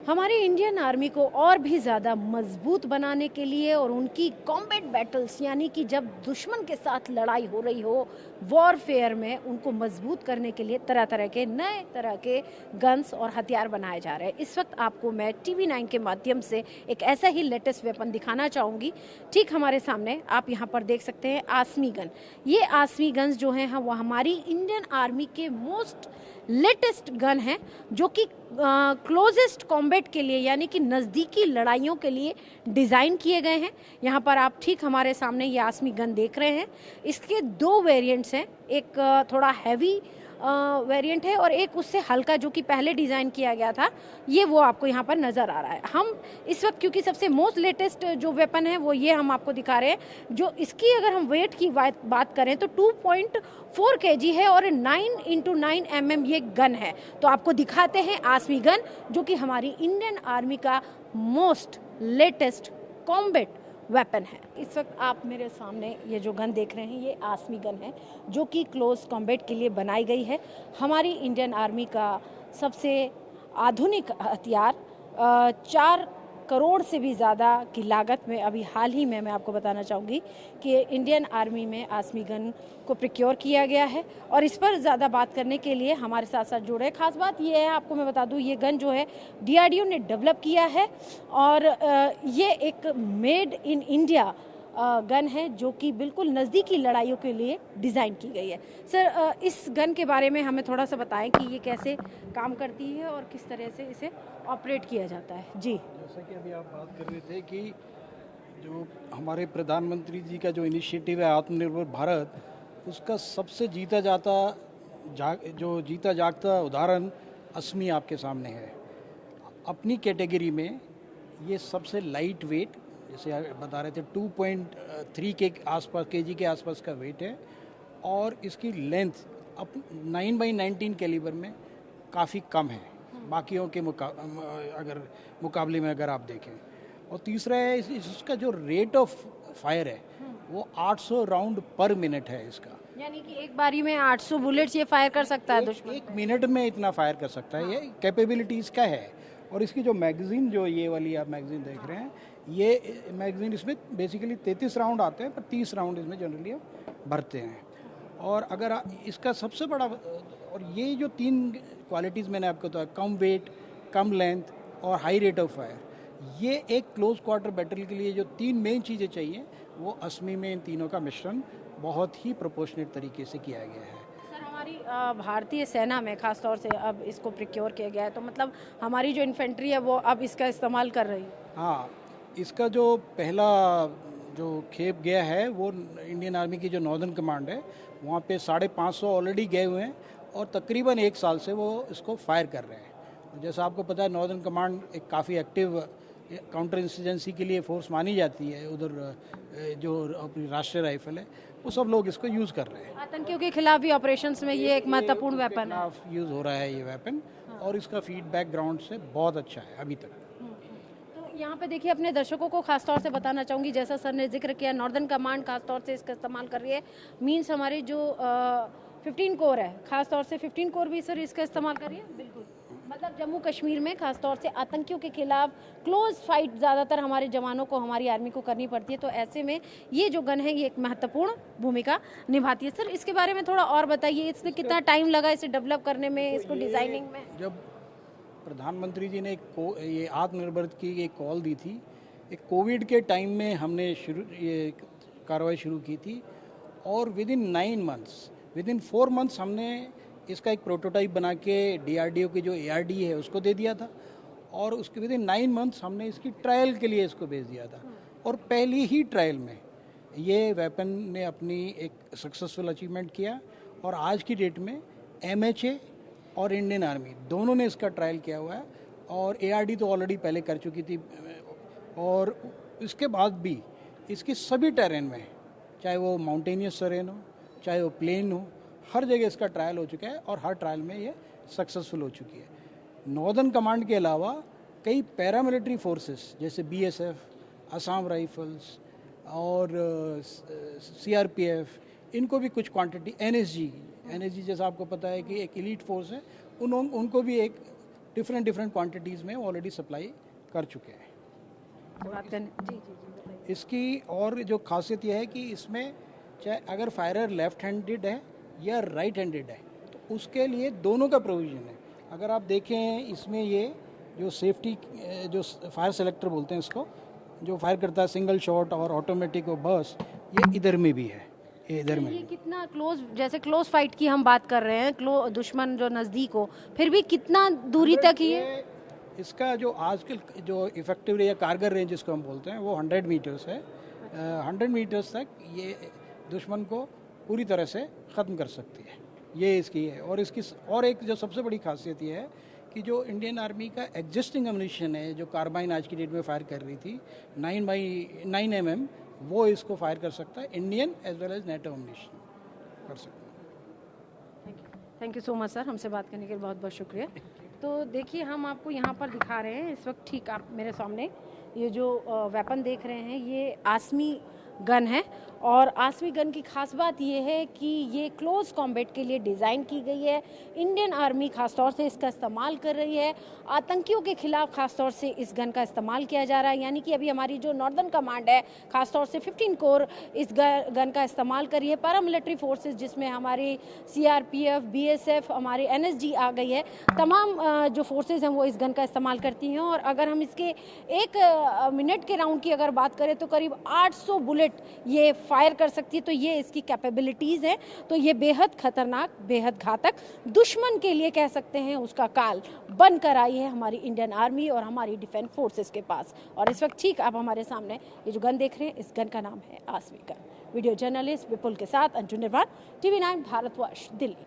हमारी Indian army को और भी ज़्यादा मजबूत बनाने के लिए और उनकी कॉम्बैट बैटल्स यानी कि जब दुश्मन के साथ लड़ाई हो रही हो वॉरफेयर में उनको मजबूत करने के लिए तरह तरह के नए तरह के गन्स और हथियार बनाए जा रहे हैं। इस वक्त आपको मैं TV9 के माध्यम से एक ऐसा ही लेटेस्ट वेपन दिखाना चाहूँगी। ठीक हमारे सामने आप यहाँ पर देख सकते हैं आसमी गन। ये आसमी गन्स जो हैं वो हमारी इंडियन आर्मी के मोस्ट लेटेस्ट गन है जो कि क्लोजेस्ट कॉम्बैट के लिए यानी कि नज़दीकी लड़ाइयों के लिए डिज़ाइन किए गए हैं। यहाँ पर आप ठीक हमारे सामने ये आसमी गन देख रहे हैं। इसके दो वेरिएंट्स हैं, एक थोड़ा हैवी वेरिएंट है और एक उससे हल्का जो कि पहले डिज़ाइन किया गया था, ये वो आपको यहाँ पर नज़र आ रहा है। हम इस वक्त क्योंकि सबसे मोस्ट लेटेस्ट जो वेपन है वो ये हम आपको दिखा रहे हैं। जो इसकी अगर हम वेट की बात करें तो 2.4 kg है और 9x9 mm ये गन है। तो आपको दिखाते हैं आसमी गन जो कि हमारी इंडियन आर्मी का मोस्ट लेटेस्ट कॉम्बैट वेपन है। इस वक्त आप मेरे सामने ये जो गन देख रहे हैं ये आसमी गन है जो कि क्लोज कॉम्बैट के लिए बनाई गई है। हमारी इंडियन आर्मी का सबसे आधुनिक हथियार 4 करोड़ से भी ज़्यादा की लागत में अभी हाल ही में मैं आपको बताना चाहूँगी कि इंडियन आर्मी में आसमी गन को प्रिक्योर किया गया है। और इस पर ज़्यादा बात करने के लिए हमारे साथ साथ जुड़े, खास बात ये है आपको मैं बता दूँ, ये गन जो है DRDO ने डेवलप किया है और ये एक मेड इन इंडिया गन है जो कि बिल्कुल नज़दीकी लड़ाइयों के लिए डिज़ाइन की गई है। सर, इस गन के बारे में हमें थोड़ा सा बताएं कि ये कैसे काम करती है और किस तरह से इसे ऑपरेट किया जाता है। जी, जैसा कि अभी आप बात कर रहे थे कि जो हमारे प्रधानमंत्री जी का जो इनिशिएटिव है आत्मनिर्भर भारत, उसका सबसे जीता जागता उदाहरण असमी आपके सामने है। अपनी कैटेगरी में ये सबसे लाइट वेट, जैसे बता रहे थे 2.3 के आसपास केजी के आसपास का वेट है और इसकी लेंथ अब 9x19 कैलिबर में काफ़ी कम है बाकियों के मुकाबले में अगर आप देखें। और तीसरा है इसका जो रेट ऑफ फायर है वो 800 राउंड पर मिनट है इसका, यानी कि एक बारी में 800 बुलेट्स ये फायर कर सकता है दुश्मन। एक मिनट में इतना फायर कर सकता है। ये कैपेबिलिटी इसका है। और इसकी जो मैगजीन, जो ये वाली आप मैगजीन देख रहे हैं, ये मैगजीन इसमें बेसिकली 33 राउंड आते हैं पर 30 राउंड इसमें जनरली भरते हैं। और अगर इसका सबसे बड़ा, और ये जो 3 क्वालिटीज़ मैंने आपको बताया, कम वेट, कम लेंथ और हाई रेट ऑफ फायर, ये एक क्लोज क्वार्टर बैटल के लिए जो 3 मेन चीज़ें चाहिए वो असमी में इन तीनों का मिश्रण बहुत ही प्रोपोर्शनेट तरीके से किया गया है। सर, हमारी भारतीय सेना में खास तौर से अब इसको प्रिक्योर किया गया है, तो मतलब हमारी जो इन्फेंट्री है वो अब इसका इस्तेमाल कर रही है। हाँ, इसका जो पहला जो खेप गया है वो इंडियन आर्मी की जो नॉर्दर्न कमांड है वहाँ पे 550 ऑलरेडी गए हुए हैं और तकरीबन 1 साल से वो इसको फायर कर रहे हैं। जैसा आपको पता है नॉर्दर्न कमांड एक काफ़ी एक्टिव काउंटर इंसर्जेंसी के लिए फोर्स मानी जाती है। उधर जो अपनी राष्ट्रीय राइफल है वो सब लोग इसको यूज़ कर रहे हैं। आतंकियों के खिलाफ भी ऑपरेशंस में ये एक महत्वपूर्ण वेपन है। यूज़ हो रहा है ये वेपन और इसका फीडबैक ग्राउंड से बहुत अच्छा है अभी तक। तो यहाँ पे देखिए, अपने दर्शकों को खास तौर से बताना चाहूँगी, जैसा सर ने जिक्र किया नॉर्दर्न कमांड खास तौर से इसका इस्तेमाल कर रही है। मीन्स हमारी जो 15 कोर है, खास तौर से 15 कोर भी सर इसका इस्तेमाल कर रही है। बिल्कुल, मतलब जम्मू कश्मीर में खास तौर से आतंकियों के खिलाफ क्लोज फाइट ज़्यादातर हमारे जवानों को, हमारी आर्मी को करनी पड़ती है। तो ऐसे में ये जो गन है ये एक महत्वपूर्ण भूमिका निभाती है। सर, इसके बारे में थोड़ा और बताइए, इसमें कितना टाइम लगा इसे डेवलप करने में, इसको डिज़ाइनिंग में? जब प्रधानमंत्री जी ने ये आत्मनिर्भर की एक कॉल दी थी, एक कोविड के टाइम में हमने ये कार्रवाई शुरू की थी और विद इन 4 मंथ्स हमने इसका एक प्रोटोटाइप बना के DRDO की जो ARD है उसको दे दिया था और उसके विद इन 9 मंथ्स हमने इसकी ट्रायल के लिए इसको भेज दिया था। और पहली ही ट्रायल में ये वेपन ने अपनी एक सक्सेसफुल अचीवमेंट किया और आज की डेट में MHA और इंडियन आर्मी दोनों ने इसका ट्रायल किया हुआ है। और ARD तो ऑलरेडी पहले कर चुकी थी और इसके बाद भी इसकी सभी टेरेन में, चाहे वो माउंटेनियस टेरेन हो, चाहे वो प्लेन हो, हर जगह इसका ट्रायल हो चुका है और हर ट्रायल में ये सक्सेसफुल हो चुकी है। नॉर्दर्न कमांड के अलावा कई पैरामिलिट्री फोर्सेस जैसे BSF, असम राइफल्स और CRPF, इनको भी कुछ क्वांटिटी, NSG जैसा आपको पता है कि एक एलीट फोर्स है, उनको भी एक डिफरेंट डिफरेंट क्वांटिटीज़ में ऑलरेडी सप्लाई कर चुके हैं। बात करने जी जी जी बताइए। इसकी और जो खासियत यह है कि इसमें चाहे अगर फायरर लेफ्ट हैंडेड है या राइट हैंडेड है तो उसके लिए दोनों का प्रोविज़न है। अगर आप देखें इसमें ये जो सेफ्टी जो फायर सेलेक्टर बोलते हैं इसको, जो फायर करता है सिंगल शॉट और ऑटोमेटिक और बर्स्ट, ये इधर में भी है, ये इधर में ये भी। कितना क्लोज, जैसे क्लोज फाइट की हम बात कर रहे हैं, दुश्मन जो नज़दीक हो, फिर भी कितना दूरी तक ये इसका जो आजकल जो इफेक्टिव या कारगर रेंज जिसको हम बोलते हैं वो 100 मीटर्स है। 100 मीटर्स तक ये दुश्मन को पूरी तरह से ख़त्म कर सकती है, ये इसकी है। और इसकी और एक जो सबसे बड़ी खासियत ये है कि जो इंडियन आर्मी का एग्जिस्टिंग एमुनिशन है, जो कार्बाइन आज की डेट में फायर कर रही थी 9 mm, वो इसको फायर कर सकता है, Indian as well as NATO ammunition कर सकता है। Thank you so much sir, हमसे बात करने के लिए बहुत बहुत शुक्रिया। तो देखिए हम आपको यहाँ पर दिखा रहे हैं इस वक्त, ठीक आप मेरे सामने ये जो वेपन देख रहे हैं ये आसमी गन है। और आसमी गन की खास बात ये है कि ये क्लोज कॉम्बैट के लिए डिज़ाइन की गई है। इंडियन आर्मी खासतौर से इसका इस्तेमाल कर रही है, आतंकियों के खिलाफ खासतौर से इस गन का इस्तेमाल किया जा रहा है। यानी कि अभी हमारी जो नॉर्दर्न कमांड है खासतौर से 15 कोर इस गन का इस्तेमाल कर रही है। पैरामिलिट्री फोर्सेस जिसमें हमारी CRPF, BSF, हमारी NSG आ गई है, तमाम जो फोर्सेस हैं वो इस गन का इस्तेमाल करती हैं। और अगर हम इसके 1 मिनट के राउंड की अगर बात करें तो करीब 800 बुलेट ये फायर कर सकती है। तो ये इसकी कैपेबिलिटीज़ हैं। तो ये बेहद खतरनाक, बेहद घातक, दुश्मन के लिए कह सकते हैं उसका काल बन कर आई है हमारी इंडियन आर्मी और हमारी डिफेंस फोर्सेस के पास। और इस वक्त ठीक आप हमारे सामने ये जो गन देख रहे हैं, इस गन का नाम है आसमी गन। वीडियो जर्नलिस्ट विपुल के साथ अंजुन निर्वाण, TV9 भारतवर्ष, दिल्ली।